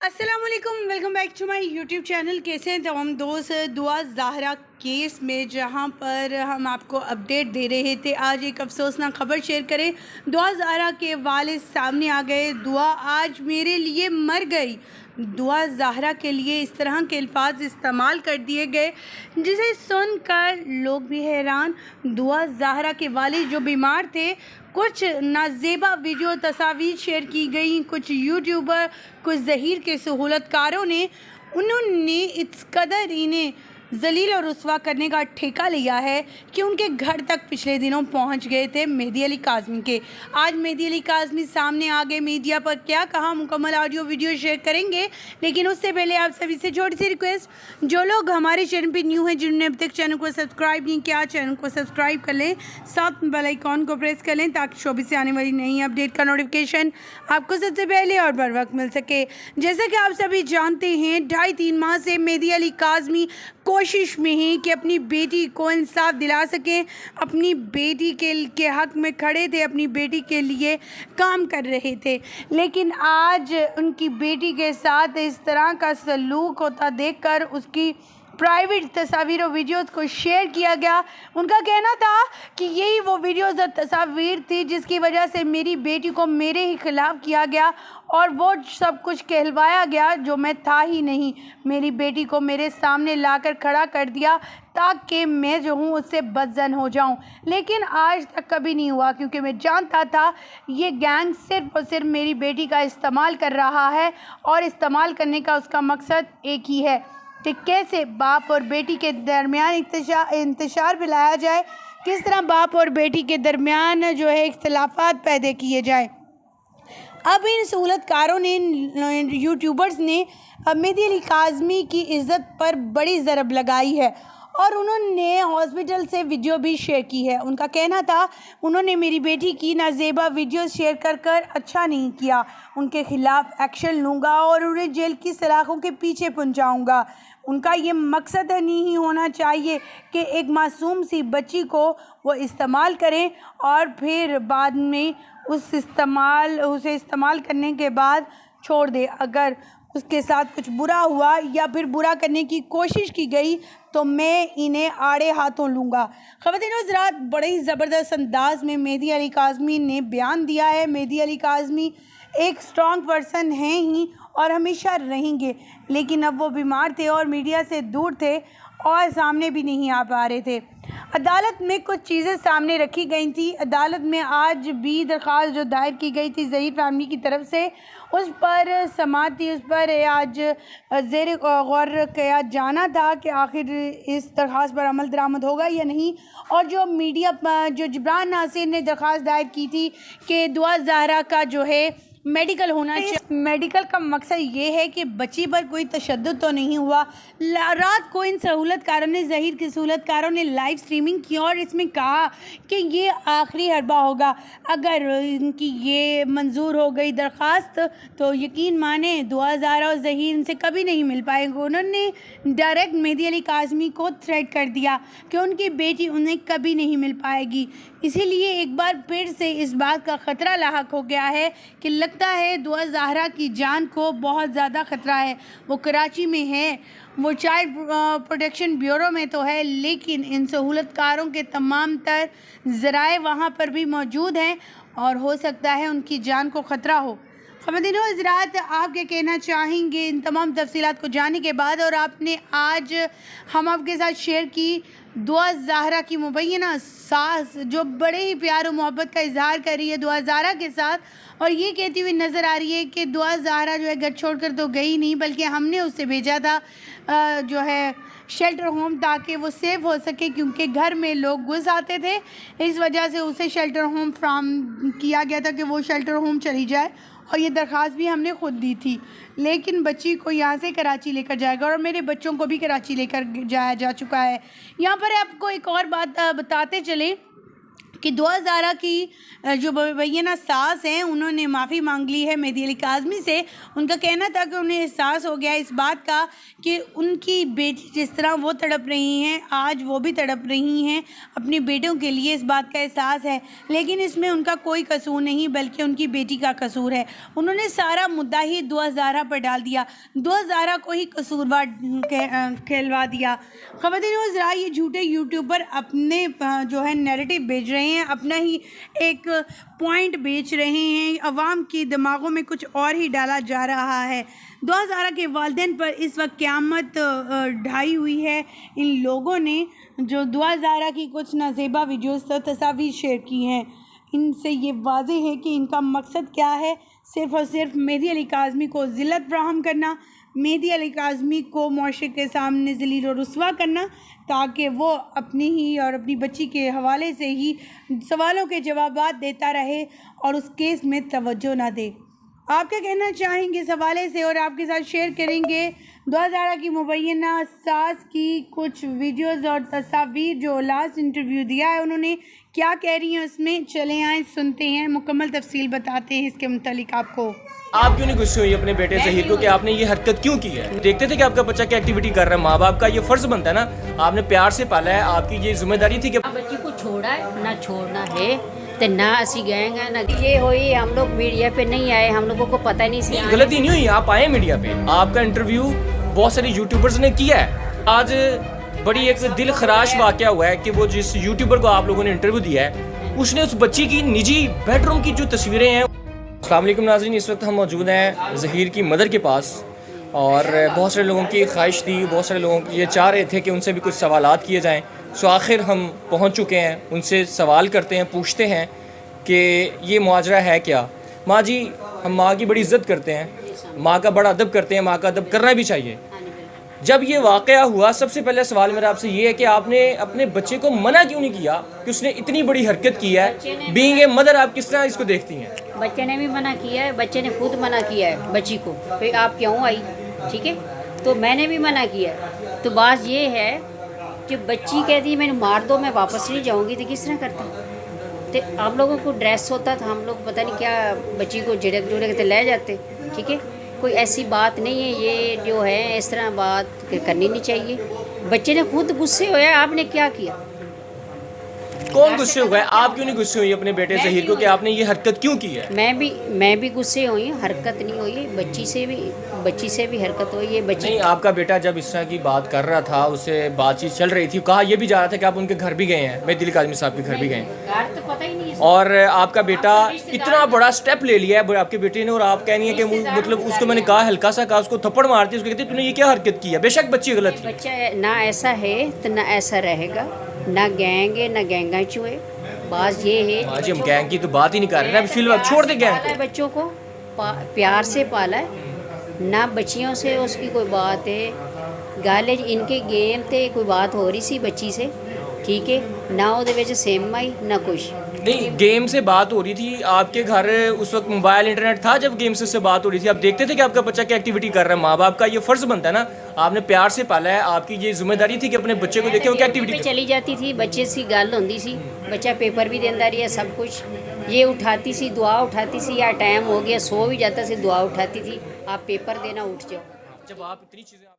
अस्सलामुअलैकुम, welcome back to my YouTube channel. कैसे हैं तमाम दोस्त। दुआ ज़हरा केस में जहां पर हम आपको अपडेट दे रहे थे, आज एक अफसोसनाक खबर शेयर करें। दुआ ज़हरा के वालिद सामने आ गए। दुआ आज मेरे लिए मर गई। दुआ ज़हरा के लिए इस तरह के अल्फाज इस्तेमाल कर दिए गए जिसे सुनकर लोग भी हैरान। दुआ ज़हरा के वालिद जो बीमार थे, कुछ नाजेबा वीडियो तस्वीर शेयर की गई। कुछ यूट्यूबर, कुछ ज़हीर के सहूलतकारों ने उन्होंने इस कदर इन्हें जलील और रुस्वा करने का ठेका लिया है कि उनके घर तक पिछले दिनों पहुंच गए थे मेहदी अली काज़मी के। आज मेहदी अली काज़मी सामने आ गए। मीडिया पर क्या कहा, मुकम्मल ऑडियो वीडियो शेयर करेंगे, लेकिन उससे पहले आप सभी से छोटी सी रिक्वेस्ट, जो लोग हमारे चैनल पर न्यू हैं, जिन्होंने अब तक चैनल को सब्सक्राइब नहीं किया, चैनल को सब्सक्राइब कर लें, साथ में बेल आइकॉन को प्रेस कर लें ताकि शोबे से आने वाली नई अपडेट का नोटिफिकेशन आपको सबसे पहले और बर वक्त मिल सके। जैसा कि आप सभी जानते हैं, 2.5-3 माह से मेहदी अली काज़मी कोशिश में ही कि अपनी बेटी को इंसाफ दिला सकें, अपनी बेटी के हक़ में खड़े थे, अपनी बेटी के लिए काम कर रहे थे। लेकिन आज उनकी बेटी के साथ इस तरह का सलूक होता देखकर उसकी प्राइवेट तस्वीर और वीडियोज़ को शेयर किया गया। उनका कहना था कि यही वो वीडियोज़ और तस्वीर थी जिसकी वजह से मेरी बेटी को मेरे ही ख़िलाफ़ किया गया और वो सब कुछ कहलवाया गया जो मैं था ही नहीं। मेरी बेटी को मेरे सामने लाकर खड़ा कर दिया ताकि मैं जो हूँ उससे बदज़न हो जाऊँ, लेकिन आज तक कभी नहीं हुआ, क्योंकि मैं जानता था ये गैंग सिर्फ़ और सिर्फ मेरी बेटी का इस्तेमाल कर रहा है और इस्तेमाल करने का उसका मकसद एक ही है कि कैसे बाप और बेटी के दरमियान इंतशार फैलाया जाए, किस तरह बाप और बेटी के दरमियान जो है इख्तिलाफात पैदा किए जाए। अब इन सहूलतकारों ने, यूट्यूबर्स ने मेहदी अली काज़मी की इज़्ज़त पर बड़ी ज़रब लगाई है और उन्होंने हॉस्पिटल से वीडियो भी शेयर की है। उनका कहना था, उन्होंने मेरी बेटी की नाजेबा वीडियो शेयर कर अच्छा नहीं किया, उनके ख़िलाफ़ एक्शन लूँगा और उन्हें जेल की सलाखों के पीछे पहुँचाऊँगा। उनका ये मकसद नहीं होना चाहिए कि एक मासूम सी बच्ची को वो इस्तेमाल करें और फिर बाद में उसे इस्तेमाल करने के बाद छोड़ दे। अगर उसके साथ कुछ बुरा हुआ या फिर बुरा करने की कोशिश की गई तो मैं इन्हें आड़े हाथों लूँगा। ख़वातीन व हज़रात, बड़े ही ज़बरदस्त अंदाज में मेहदी अली काज़मी ने बयान दिया है। मेहदी अली काज़मी एक स्ट्रॉन्ग पर्सन हैं ही और हमेशा रहेंगे, लेकिन अब वो बीमार थे और मीडिया से दूर थे और सामने भी नहीं आ पा रहे थे। अदालत में कुछ चीज़ें सामने रखी गई थी। अदालत में आज भी दरख्वास्त जो दायर की गई थी ज़हीर फैमिली की तरफ से, उस पर समाअत थी, उस पर आज ज़ेर गौर किया जाना था कि आखिर इस दरख्वास्त पर अमल दरामद होगा या नहीं। और जो मीडिया जो जिब्रान नासिर ने दरख्वास्त दायर की थी कि दुआ ज़हरा का जो है मेडिकल होना चाहिए। मेडिकल का मकसद ये है कि बच्ची पर कोई तशद्दुद तो नहीं हुआ। रात को इन सहूलतकारों ने, ज़हीर के सहूलतकारों ने लाइव स्ट्रीमिंग की और इसमें कहा कि ये आखिरी हरबा होगा। अगर इनकी ये मंजूर हो गई दरख्वास्त तो यकीन माने दुआ ज़हरा और ज़हीर इनसे कभी नहीं मिल पाएंगे। उन्होंने डायरेक्ट मेहदी अली काज़मी को थ्रेट कर दिया कि उनकी बेटी उन्हें कभी नहीं मिल पाएगी। इसीलिए एक बार फिर से इस बात का ख़तरा लाहक हो गया है कि लगता है दुआ ज़हरा की जान को बहुत ज़्यादा ख़तरा है। वो कराची में है, वो चाइल्ड प्रोटेक्शन ब्यूरो में तो है, लेकिन इन सहूलतकारों के तमाम तर ज़राए वहाँ पर भी मौजूद हैं और हो सकता है उनकी जान को ख़तरा हो। ख़वातीन व हज़रात, आप क्या कहना चाहेंगे इन तमाम तफसीलात को जानने के बाद? और आपने आज हम आपके साथ शेयर की दुआ ज़हरा की मुबैना सास जो बड़े ही प्यार और मोहब्बत का इजहार कर रही है दुआ ज़हरा के साथ, और ये कहती हुई नज़र आ रही है कि दुआ ज़हरा जो है घर छोड़कर तो गई नहीं, बल्कि हमने उसे भेजा था जो है शेल्टर होम ताकि वो सेफ़ हो सके, क्योंकि घर में लोग घुस आते थे। इस वजह से उसे शेल्टर होम फ्राहम किया गया था कि वो शेल्टर होम चली जाए, और ये दरख्वास्त भी हमने ख़ुद दी थी। लेकिन बच्ची को यहाँ से कराची लेकर जाएगा और मेरे बच्चों को भी कराची लेकर जाया जा चुका है। यहाँ पर आपको एक और बात बताते चले कि दुआ ज़ाहरा की जो मुबैना सास हैं उन्होंने माफ़ी मांग ली है मेहदी अली काज़मी से। उनका कहना था कि उन्हें एहसास हो गया इस बात का कि उनकी बेटी जिस तरह वो तड़प रही हैं आज वो भी तड़प रही हैं अपनी बेटों के लिए, इस बात का एहसास है। लेकिन इसमें उनका कोई कसूर नहीं बल्कि उनकी बेटी का कसूर है। उन्होंने सारा मुद्दा ही दुआ ज़ाहरा पर डाल दिया, दुआ ज़ाहरा को ही कसूरवार कहलवा दिया। ख़वातीन व हज़रात, ये झूठे यूट्यूबर अपने जो है नैरेटिव बेच रहे हैं, अपना ही एक पॉइंट बेच रहे हैं, अवाम की दिमागों में कुछ और ही डाला जा रहा है। दुआ ज़ाहरा के वालिदैन पर इस वक्त क़यामत ढाई हुई है। इन लोगों ने जो दुआ ज़ाहरा की कुछ नाज़ेबा वीडियोस तस्वीर शेयर की हैं, इनसे ये वाज़ेह है कि इनका मकसद क्या है, सिर्फ़ और सिर्फ मेहदी अली काज़मी को ज़िल्लत फ़राहम करना, मेहदी अली काज़मी को मुआशरे के सामने ज़लील और रुस्वा करना, ताकि वो अपनी ही और अपनी बच्ची के हवाले से ही सवालों के जवाबात देता रहे और उस केस में तवज्जो ना दे। आप क्या कहना चाहेंगे इस हवाले से, और आपके साथ शेयर करेंगे दुआ ज़ाहरा की मुबैना सास की कुछ वीडियोज़ और तस्वीर जो लास्ट इंटरव्यू दिया है उन्होंने, क्या कह रही हैं उसमें। चलें आए सुनते हैं, मुकम्मल तफसील बताते हैं इसके मुतालिक आपको। आप क्यों नहीं गुस्से हुई अपने बेटे ज़हीर को कि आपने ये हरकत क्यों की है? देखते थे कि आपका बच्चा क्या एक्टिविटी कर रहा है, माँ बाप का ये फ़र्ज़ बनता है ना, आपने प्यार से पाला है, आपकी ये जिम्मेदारी थी कि बच्ची को छोड़ा है ना छोड़ना है तो ना असी गए ना ये हुई। हम लोग मीडिया पे नहीं आए, हम लोगों को पता नहीं सी। गलती नहीं हुई, आप आए मीडिया पे, आपका इंटरव्यू बहुत सारे यूट्यूबर्स ने किया है। आज बड़ी एक दिल खराश वाक़या हुआ है कि वो जिस यूट्यूबर को आप लोगों ने इंटरव्यू दिया है उसने उस बच्ची की निजी बेडरूम की जो तस्वीरें हैं। अस्सलाम वालेकुम नाज़रीन, इस वक्त हम मौजूद हैं ज़हीर की मदर के पास और बहुत सारे लोगों की ख्वाहिश थी, बहुत सारे लोगों ये चाह रहे थे कि उनसे भी कुछ सवालात किए जाएं। सो आखिर हम पहुंच चुके हैं, उनसे सवाल करते हैं, पूछते हैं कि ये मुआजरा है क्या। माँ जी, हम माँ की बड़ी इज़्ज़त करते हैं, माँ का बड़ा अदब करते हैं, माँ का अदब करना भी चाहिए। जब ये वाक़या हुआ, सबसे पहले सवाल मेरा आपसे ये है कि आपने अपने बच्चे को मना क्यों नहीं किया कि उसने इतनी बड़ी हरकत की है? बीइंग ए मदर आप किस तरह इसको देखती हैं? बच्चे ने भी मना किया है, बच्चे ने खुद मना किया है बच्ची को, भाई आप क्यों आई, ठीक है। तो मैंने भी मना किया है। तो बात ये है कि बच्ची कहती है मैंने मार दो, मैं वापस नहीं जाऊँगी, तो किस तरह करता। तो आप लोगों को ड्रेस होता था, हम लोग पता नहीं क्या बच्ची को झिड़क झुड़क ले जाते, ठीक है। कोई ऐसी बात नहीं है, ये जो है इस तरह बात करनी नहीं चाहिए। बच्चे ने खुद गुस्से हुए, आपने क्या किया? कौन गुस्से हुआ है? आप क्यों नहीं गुस्से हुई अपने बेटे ज़हीर को कि आपने ये हरकत क्यों की है? मैं भी गुस्से हुई हूँ, हरकत नहीं हुई, बच्ची से भी हरकत हुई है। बच्ची नहीं, आपका बेटा जब इस तरह की बात कर रहा था, उससे बातचीत चल रही थी, कहा यह भी जा रहा था कि आप उनके घर भी गए हैं, मेहदी अली काज़मी साहब के घर भी गए हैं, तो पता ही नहीं है। और आपका बेटा इतना बड़ा स्टेप ले लिया है आपके बेटे ने, और आप कह रही है कि मतलब उसको मैंने कहा हल्का सा कहा, उसको थप्पड़ मारती, उसको कहती तूने ये क्या हरकत की है। बेशक बच्ची गलत थी, बच्चा ना ऐसा है तो ना ऐसा रहेगा, ना गैंगे ना गैंगा चुए। बात ये है आज हम गैंग की तो बात ही नहीं कर रहे ना, फिलहाल छोड़ दे गैंग को। बच्चों को प्यार से पाला है, ना बच्चियों से उसकी कोई बात है, गाले इनके गेम थे, कोई बात हो रही सी बच्ची से, ठीक है ना, वो सेम आई ना कुछ नहीं। गेम से बात हो रही थी, आपके घर उस वक्त मोबाइल इंटरनेट था जब गेम से बात हो रही थी, आप देखते थे कि आपका बच्चा क्या एक्टिविटी कर रहा है। माँ बाप का ये फ़र्ज़ बनता है ना, आपने प्यार से पाला है, आपकी ये जिम्मेदारी थी कि अपने बच्चे को देखे वो क्या एक्टिविटी चली जाती थी, बच्चे सी गल होंदी सी, बच्चा पेपर भी देता रहा, सब कुछ ये उठाती सी, दुआ उठाती सी, या टाइम हो गया सो भी जाता सी, दुआ उठाती थी, आप पेपर देना उठ जाओ। जब आप इतनी चीज़ें